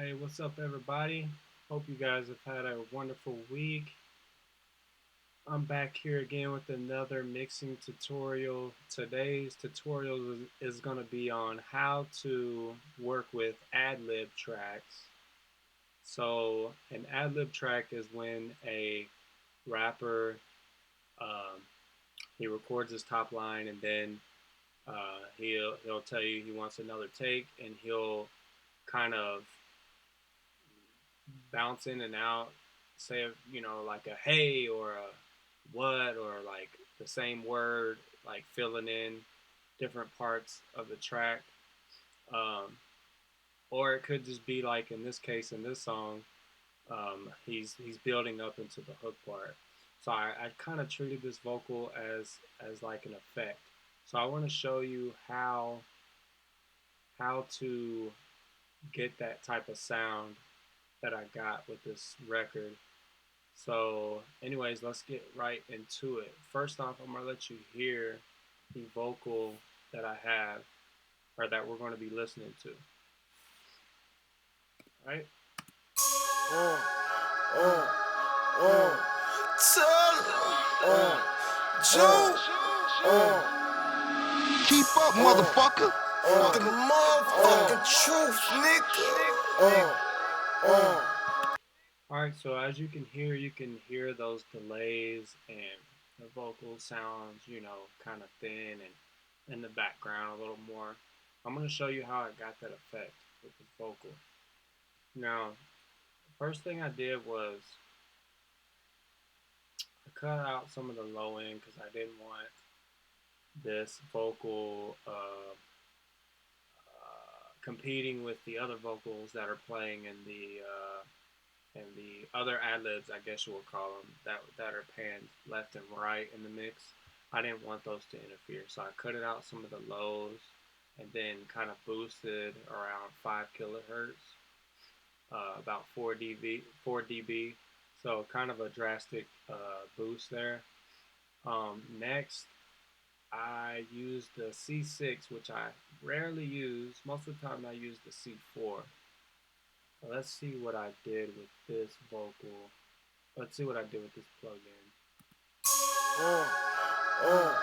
Hey, what's up, everybody? Hope you guys have had a wonderful week. I'm back here again with another mixing tutorial. Today's tutorial is going to be on how to work with ad-lib tracks. So, an ad-lib track is when a rapper um, he records his top line and then he'll tell you he wants another take and he'll kind of bounce in and out, say like a hey or a what or like the same word, like filling in different parts of the track. Um, or it could just be like in this case in this song, he's building up into the hook part. So I kind of treated this vocal as like an effect. So I want to show you how to get that type of sound that I got with this record. So, anyways, let's get right into it. First off, I'm gonna let you hear the vocal that I have, or that we're going to be listening to. All right? Uh, uh, uh, tell Joe, keep up, motherfucker. The motherfucking truth, nigga. All right. So as you can hear those delays and the vocal sounds, kind of thin and in the background a little more. I'm gonna show you how I got that effect with the vocal. Now, the first thing I did was I cut out some of the low end because I didn't want this vocal competing with the other vocals that are playing in the other ad libs, I guess you would call them, that are panned left and right in the mix. I didn't want those to interfere, so I cut it out some of the lows and then kind of boosted around 5 kilohertz, about 4 dB. So kind of a drastic boost there. Next, I used the C6, which I rarely use. Most of the time, I use the C4. Now let's see what I did with this vocal. Let's see what I did with this plugin. Uh, uh,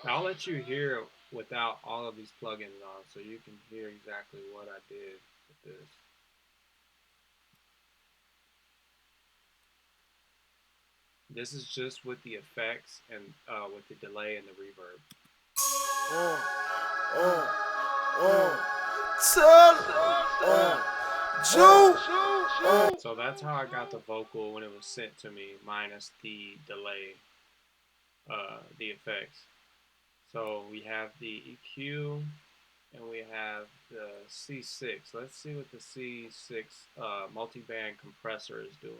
Now, I'll let you hear it without all of these plugins on, so you can hear exactly what I did with this. This is just with the effects and with the delay and the reverb. Joe. So that's how I got the vocal when it was sent to me, minus the delay, the effects. So we have the EQ and we have the C6. Let's see what the C6 multiband compressor is doing.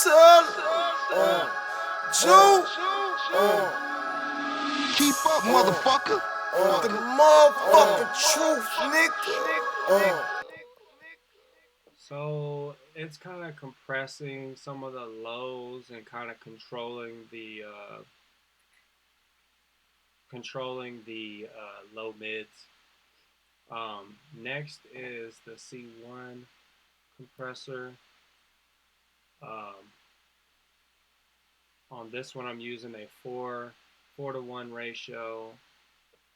Tell Joe, keep up, motherfucker. The motherfucking truth, nigga. So it's kind of compressing some of the lows and kind of controlling the low mids. Next is the C1 compressor. On this one, I'm using a 4:1 ratio.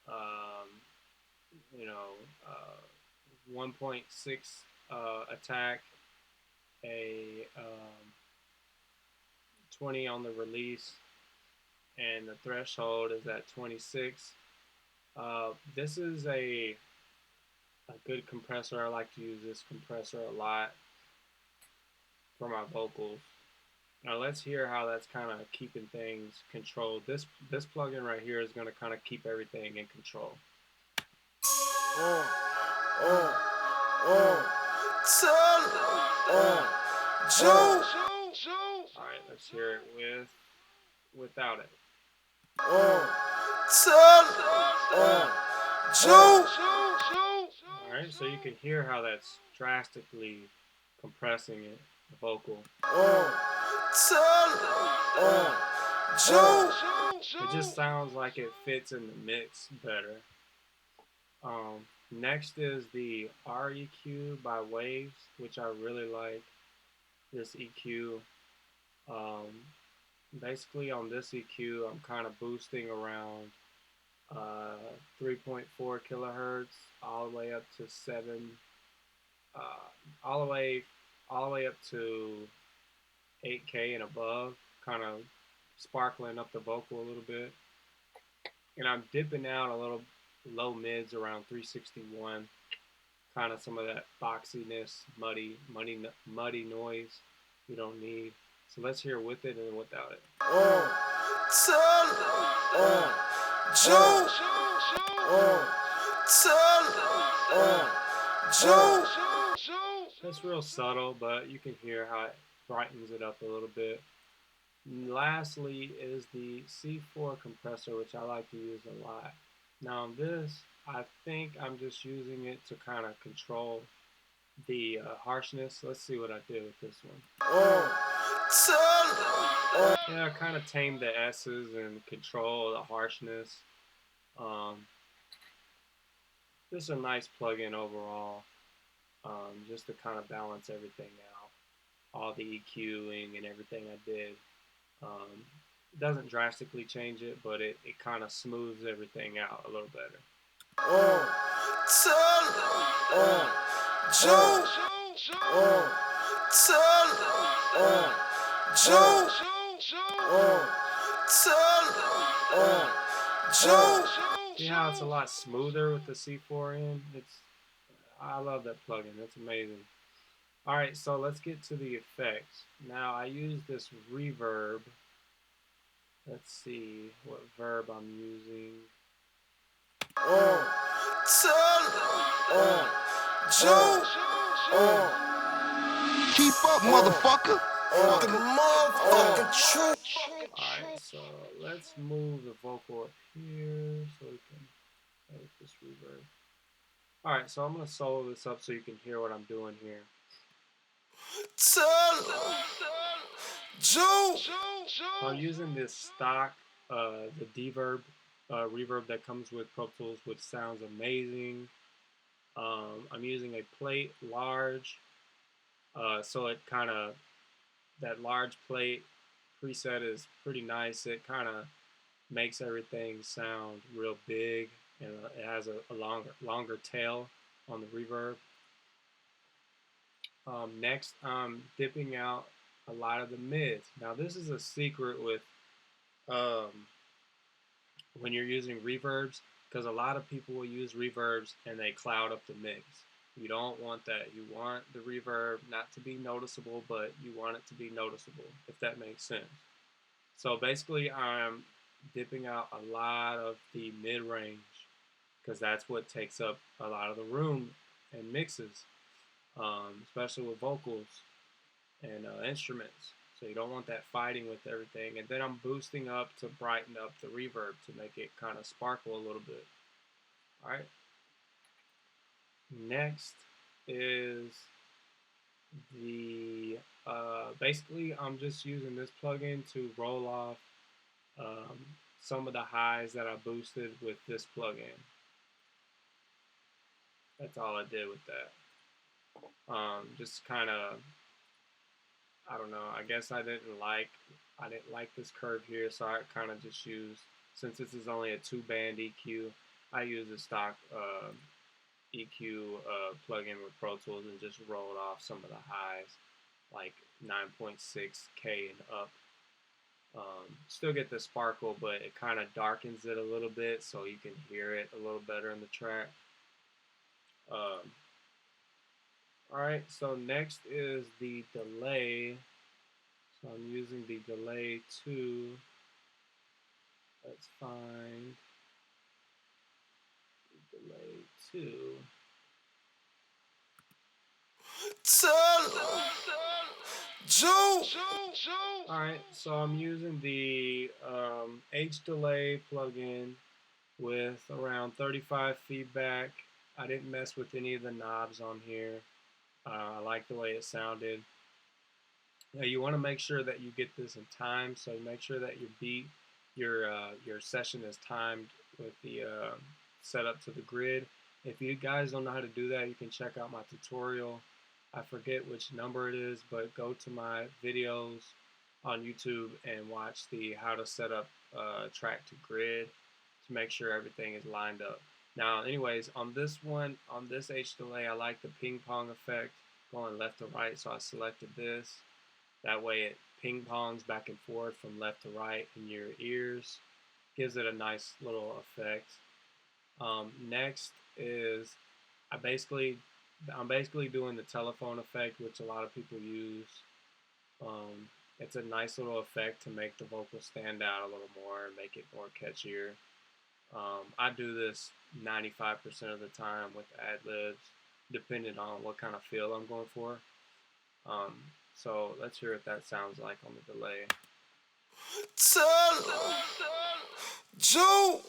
Um, you know, 1.6 attack, a 20 on the release, and the threshold is at 26. This is a good compressor. I like to use this compressor a lot for my vocals. Now let's hear how that's kind of keeping things controlled. This plugin right here is going to kind of keep everything in control. Joe. All right, let's hear it without it. Joe. All right, so you can hear how that's drastically compressing it, the vocal. Joe. It just sounds like it fits in the mix better. Next is the REQ by Waves, which I really like. This EQ. Um, Basically, on this EQ, I'm kind of boosting around 3.4 kilohertz all the way up to 7, all the way up to 8K and above, kind of sparkling up the vocal a little bit. And I'm dipping out a little low mids around 361, kind of some of that boxiness, muddy noise you don't need. So let's hear with it and without it. Tell Joe. Tell Joe. That's real subtle, but you can hear how it brightens it up a little bit. And lastly is the C4 compressor, which I like to use a lot. Now this, I think I'm just using it to kind of control the harshness. Let's see what I did with this one. Yeah, I kind of tame the S's and control the harshness. This is a nice plugin overall, just to kind of balance everything out. All the EQing and everything I did. It doesn't drastically change it, but it kind of smooths everything out a little better. Joe. Joe. Joe. See how it's a lot smoother with the C4 in? I love that plugin. It's amazing. All right, so let's get to the effects. Now I use this reverb. Let's see what verb I'm using. Joe. Keep up, motherfucker. The motherfucking truth. Alright, so let's move the vocal up here so we can edit this reverb. Alright, so I'm going to solo this up so you can hear what I'm doing here. Tell Joe. I'm using this stock, the reverb that comes with Pro Tools, which sounds amazing. I'm using a plate large, so it kind of, that large plate preset is pretty nice. It kind of makes everything sound real big, and it has a longer tail on the reverb. Next, I'm dipping out a lot of the mids. Now this is a secret with when you're using reverbs, because a lot of people will use reverbs and they cloud up the mix. You don't want that. You want the reverb not to be noticeable, but you want it to be noticeable, if that makes sense. So basically, I'm dipping out a lot of the mid-range, because that's what takes up a lot of the room in mixes, especially with vocals and instruments. So you don't want that fighting with everything. And then I'm boosting up to brighten up the reverb to make it kind of sparkle a little bit. All right. Next is the, basically I'm just using this plugin to roll off some of the highs that I boosted with this plugin. That's all I did with that. Just kind of, I don't know, I guess I didn't like this curve here, so I kind of just used, since this is only a 2-band EQ, I use a stock EQ plugin with Pro Tools and just rolled off some of the highs, like 9.6K and up. Still get the sparkle, but it kind of darkens it a little bit so you can hear it a little better in the track. Alright, so next is the delay. So I'm using the delay 2. Let's find the delay 2. Tell Joe. Alright, so I'm using the H delay plugin with around 35 feedback. I didn't mess with any of the knobs on here. I like the way it sounded. Now you want to make sure that you get this in time, so make sure that your session is timed with the setup to the grid. If you guys don't know how to do that, you can check out my tutorial. I forget which number it is, but go to my videos on YouTube and watch the how to set up track to grid to make sure everything is lined up. Now, anyways, on this one, on this H delay, I like the ping pong effect going left to right, so I selected this. That way it ping pongs back and forth from left to right in your ears. Gives it a nice little effect. Next is I basically I'm basically doing the telephone effect, which a lot of people use. It's a nice little effect to make the vocal stand out a little more and make it more catchier. I do this 95% of the time with Adlibs, depending on what kind of feel I'm going for. Um, so let's hear what that sounds like on the delay. Tell Joe.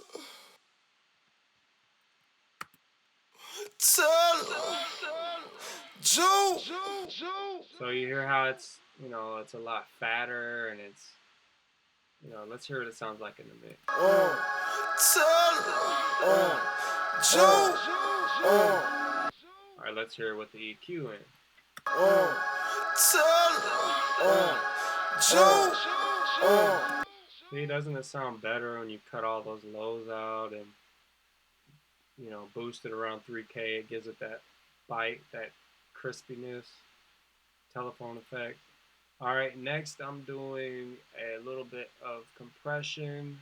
Tell Joe. So you hear how it's, it's a lot fatter and it's, let's hear what it sounds like in the mix. Tell Joe. All right, let's hear it with the EQ in. Tell Joe. See, doesn't it sound better when you cut all those lows out and, boost it around 3K? It gives it that bite, that crispiness, telephone effect. All right, next I'm doing a little bit of compression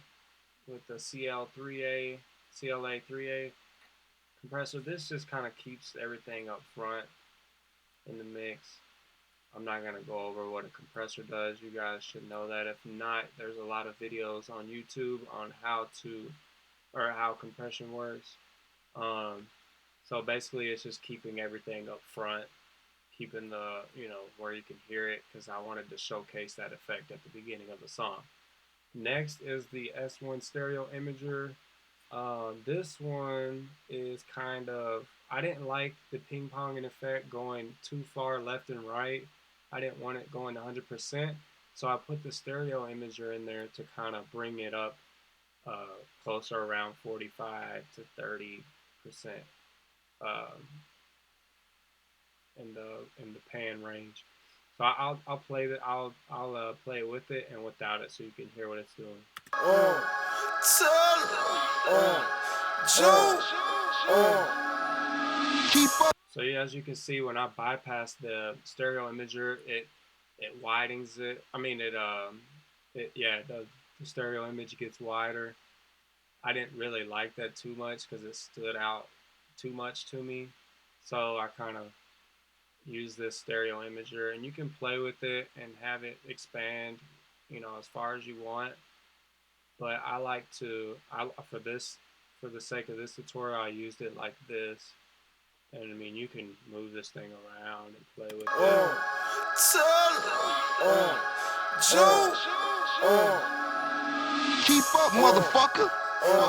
with the CLA3A compressor. This just kind of keeps everything up front in the mix. I'm not going to go over what a compressor does. You guys should know that. If not, there's a lot of videos on YouTube on how compression works. So basically it's just keeping everything up front, keeping the, where you can hear it, because I wanted to showcase that effect at the beginning of the song. Next is the S1 stereo imager. This one is kind of, I didn't like the ping ponging effect going too far left and right. I didn't want it going 100%, so I put the stereo imager in there to kind of bring it up closer around 45 to 30% in the pan range. So I'll play that. I'll play with it and without it, so you can hear what it's doing. So yeah, as you can see, when I bypass the stereo imager, it widens it. I mean, the stereo image gets wider. I didn't really like that too much because it stood out too much to me. So I kind of use this stereo imager, and you can play with it and have it expand, as far as you want. But I like to, for the sake of this tutorial, I used it like this. And I mean, you can move this thing around and play with it. Keep up, motherfucker.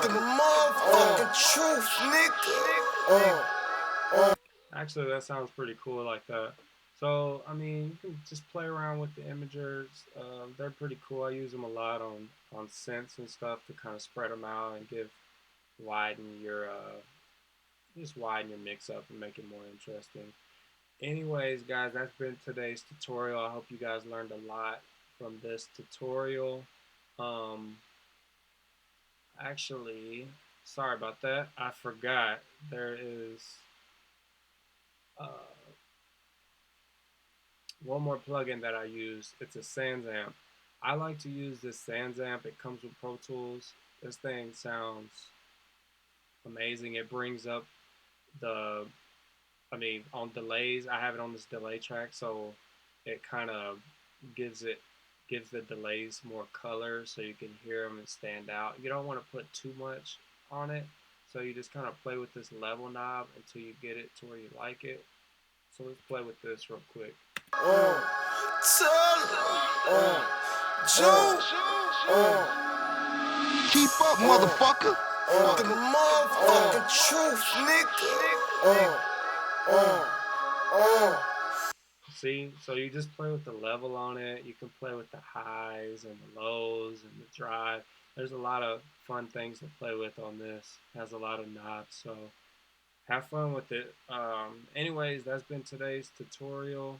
The motherfucking truth, nigga. Actually, that sounds pretty cool like that. So, I mean, you can just play around with the imagers. They're pretty cool. I use them a lot on synths and stuff to kind of spread them out and widen your mix up and make it more interesting. Anyways, guys, that's been today's tutorial. I hope you guys learned a lot from this tutorial. Actually, sorry about that. I forgot there is one more plugin that I use. It's a Sans amp. I like to use this Sans amp. It comes with Pro Tools. This thing sounds amazing. It brings up on delays, I have it on this delay track, so it kind of gives the delays more color so you can hear them and stand out. You don't want to put too much on it, so you just kind of play with this level knob until you get it to where you like it. So let's play with this real quick. Keep up, motherfucker. The motherfucking truth, nigga. See, so you just play with the level on it. You can play with the highs and the lows and the drive. There's a lot of fun things to play with on this. It has a lot of knobs, so have fun with it. Anyways, that's been today's tutorial.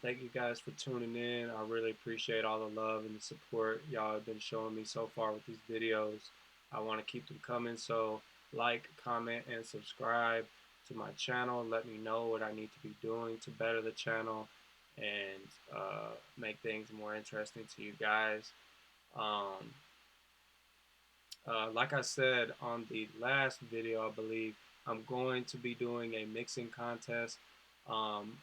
Thank you guys for tuning in. I really appreciate all the love and the support y'all have been showing me so far with these videos. I want to keep them coming, so like, comment, and subscribe to my channel. Let me know what I need to be doing to better the channel and make things more interesting to you guys. Um, like I said on the last video, I believe I'm going to be doing a mixing contest. Um,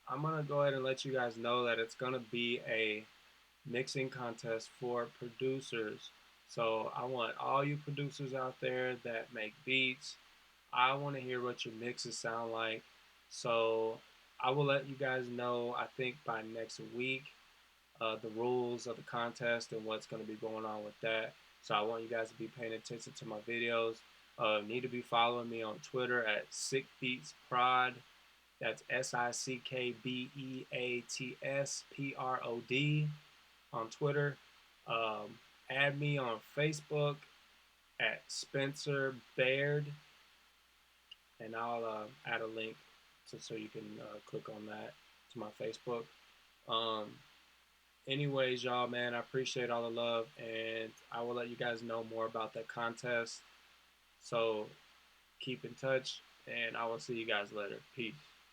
I'm going to go ahead and let you guys know that it's going to be a mixing contest for producers. So I want all you producers out there that make beats. I want to hear what your mixes sound like. So I will let you guys know, I think by next week, the rules of the contest and what's going to be going on with that. So I want you guys to be paying attention to my videos. Need to be following me on Twitter at SickBeatsProd. That's SickBeatsProd on Twitter. Add me on Facebook at Spencer Baird, and I'll add a link so you can click on that to my Facebook. Um, anyways, y'all, man, I appreciate all the love, and I will let you guys know more about that contest. So keep in touch, and I will see you guys later. Peace.